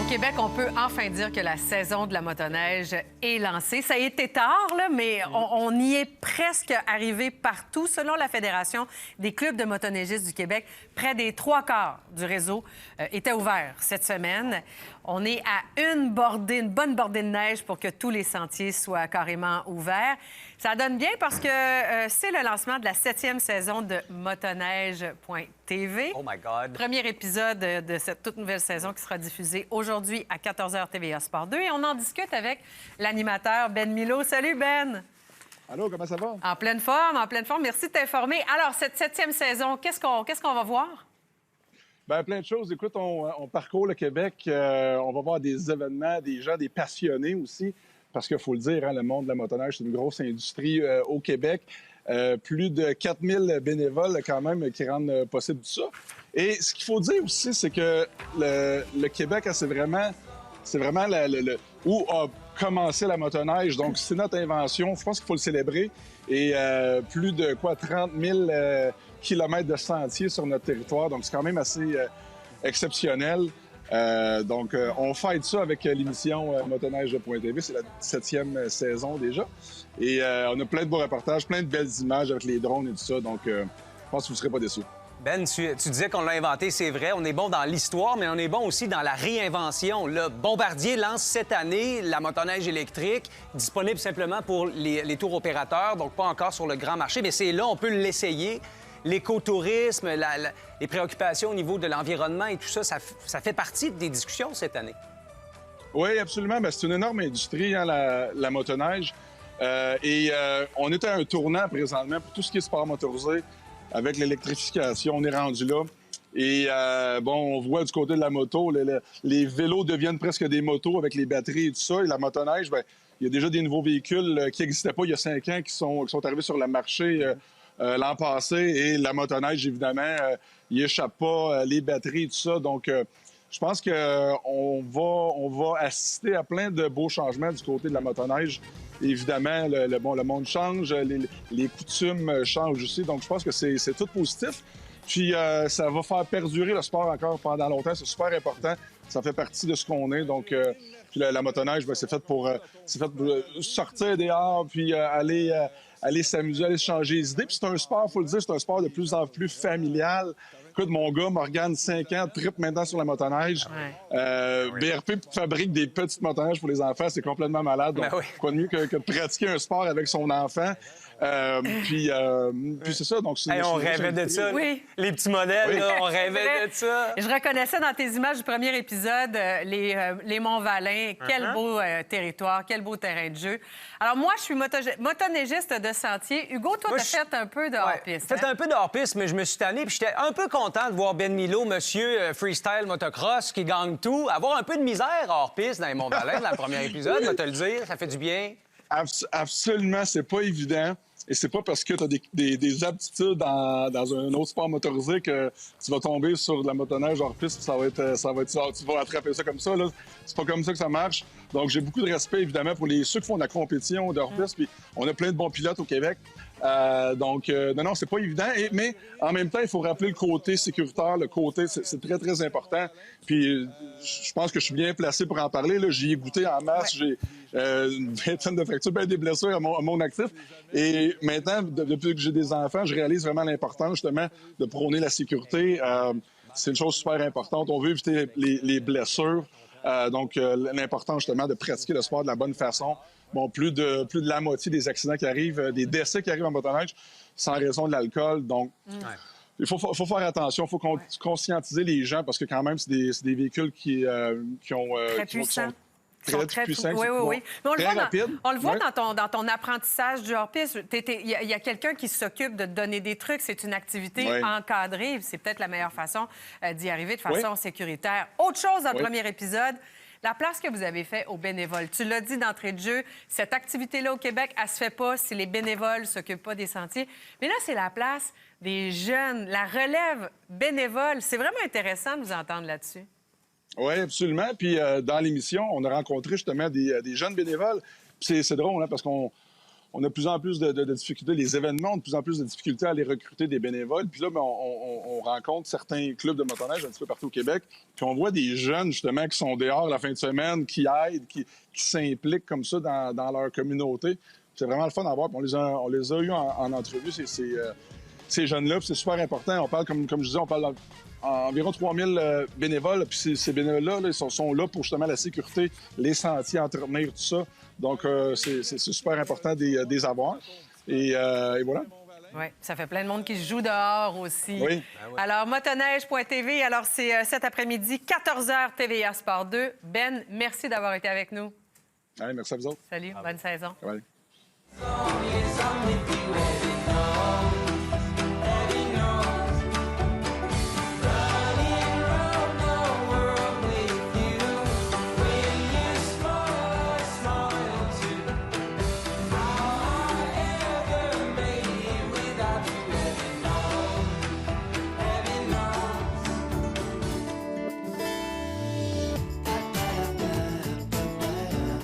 Québec, on peut enfin dire que la saison de la motoneige est lancée. Ça a été tard, là, mais on y est presque arrivé partout. Selon la Fédération des clubs de motoneigistes du Québec, près des 3/4 du réseau étaient ouverts cette semaine. On est à une bonne bordée de neige pour que tous les sentiers soient carrément ouverts. Ça donne bien parce que c'est le lancement de la 7e saison de motoneige.tv. Oh my God! Premier épisode de cette toute nouvelle saison qui sera diffusée aujourd'hui à 14h TVA Sport 2. Et on en discute avec l'animateur Ben Milo. Salut Ben! Allô, comment ça va? En pleine forme, en pleine forme. Merci de t'informer. Alors, cette 7e saison, qu'est-ce qu'on va voir? Bien, plein de choses. Écoute, on parcourt le Québec. On va voir des événements, des gens, des passionnés aussi. Parce qu'il faut le dire, hein, le monde de la motoneige, c'est une grosse industrie au Québec. Plus de 4000 bénévoles quand même qui rendent possible tout ça. Et ce qu'il faut dire aussi, c'est que le Québec, c'est vraiment où a commencé la motoneige. Donc, c'est notre invention. Je pense qu'il faut le célébrer. Et plus de 30 000 kilomètres de sentiers sur notre territoire. Donc, c'est quand même assez exceptionnel. Donc, on fête ça avec l'émission motoneige.tv. C'est la 7e saison déjà. Et on a plein de beaux reportages, plein de belles images avec les drones et tout ça. Donc, je pense que vous ne serez pas déçus. Ben, tu disais qu'on l'a inventé, c'est vrai. On est bon dans l'histoire, mais on est bon aussi dans la réinvention. Le Bombardier lance cette année la motoneige électrique, disponible simplement pour les tours opérateurs, donc pas encore sur le grand marché, mais c'est là, on peut l'essayer. L'écotourisme, les préoccupations au niveau de l'environnement et tout ça, ça fait partie des discussions cette année. Oui, absolument. Bien, c'est une énorme industrie, hein, la motoneige. On est à un tournant présentement pour tout ce qui est sport motorisé. Avec l'électrification, on est rendu là. Et on voit du côté de la moto, les vélos deviennent presque des motos avec les batteries et tout ça. Et la motoneige, bien, il y a déjà des nouveaux véhicules qui n'existaient pas il y a 5 ans qui sont arrivés sur le marché l'an passé. Et la motoneige, évidemment, il échappe pas les batteries et tout ça. Donc, je pense qu'on va assister à plein de beaux changements du côté de la motoneige. Évidemment, le monde change, les coutumes changent aussi. Donc, je pense que c'est tout positif. Puis, ça va faire perdurer le sport encore pendant longtemps. C'est super important. Ça fait partie de ce qu'on est. Donc, puis la motoneige, bien, c'est fait pour sortir dehors, puis aller s'amuser, aller se changer les idées. Puis c'est un sport, il faut le dire, c'est un sport de plus en plus familial. Écoute, mon gars, Morgane, 5 ans, tripe maintenant sur la motoneige. Ouais. BRP fabrique des petites motoneiges pour les enfants. C'est complètement malade. Donc, quoi de mieux que de pratiquer un sport avec son enfant. Puis c'est ça. Donc, on rêvait de ça. Oui. Les petits modèles, là, on rêvait de ça. Je reconnaissais dans tes images du premier épisode les Monts-Valin. Quel beau territoire, quel beau terrain de jeu. Alors, moi, je suis motoneigiste de sentier. Hugo, toi, tu as fait un peu de hors-piste. J'ai fait un peu de hors-piste, mais je me suis tanné. Puis j'étais un peu content de voir Ben Milo, monsieur freestyle motocross, qui gagne tout, avoir un peu de misère hors-piste dans les Monts-Valin, dans le premier épisode, je vais te le dire. Ça fait du bien. Absolument, c'est pas évident. Et c'est pas parce que tu as des aptitudes dans un autre sport motorisé que tu vas tomber sur de la motoneige hors piste. Ça va être tu vas attraper ça comme ça. Là. C'est pas comme ça que ça marche. Donc, j'ai beaucoup de respect, évidemment, pour ceux qui font de la compétition de hors piste. Puis, on a plein de bons pilotes au Québec. Non, c'est pas évident. Mais en même temps, il faut rappeler le côté sécuritaire. Le côté, c'est très, très important. Puis, je pense que je suis bien placé pour en parler. Là. J'y ai goûté en masse. J'ai une vingtaine de fractures, bien des blessures à mon actif. Et maintenant, depuis que j'ai des enfants, je réalise vraiment l'importance, justement, de prôner la sécurité. C'est une chose super importante. On veut éviter les blessures. Donc, l'important, justement, de pratiquer le sport de la bonne façon. Bon, plus de la moitié des accidents qui arrivent, des décès qui arrivent en motoneige, sans raison de l'alcool. Donc, il faut faire attention. Il faut conscientiser les gens parce que, quand même, c'est des véhicules qui ont... Très puissants. Très puissants. Oui. Mais on le voit Ouais. dans ton apprentissage du hors-piste. Il y a quelqu'un qui s'occupe de te donner des trucs. C'est une activité encadrée. C'est peut-être la meilleure façon d'y arriver de façon sécuritaire. Autre chose dans le premier épisode, la place que vous avez faite aux bénévoles. Tu l'as dit d'entrée de jeu, cette activité-là au Québec, elle se fait pas si les bénévoles ne s'occupent pas des sentiers. Mais là, c'est la place des jeunes, la relève bénévole. C'est vraiment intéressant de vous entendre là-dessus. Oui, absolument. Puis dans l'émission, on a rencontré justement des jeunes bénévoles. Puis c'est drôle, hein, parce qu'on on a de plus en plus de difficultés. Les événements ont de plus en plus de difficultés à aller recruter des bénévoles. Puis là, ben, on rencontre certains clubs de motoneige un petit peu partout au Québec. Puis on voit des jeunes, justement, qui sont dehors la fin de semaine, qui aident, qui s'impliquent comme ça dans leur communauté. C'est vraiment le fun à voir. Puis on les a eus en entrevue, ces jeunes-là. Puis c'est super important. On parle, comme je disais, on parle environ 3000 bénévoles. Puis ces bénévoles-là, ils sont là pour justement la sécurité, les sentiers, entretenir, tout ça. Donc, c'est super important des avoir. Et voilà. Oui, ça fait plein de monde qui se joue dehors aussi. Oui. Alors, motoneige.tv, alors c'est cet après-midi, 14h, TVA Sport 2. Ben, merci d'avoir été avec nous. Allez, merci à vous autres. Salut, bonne saison. Ouais.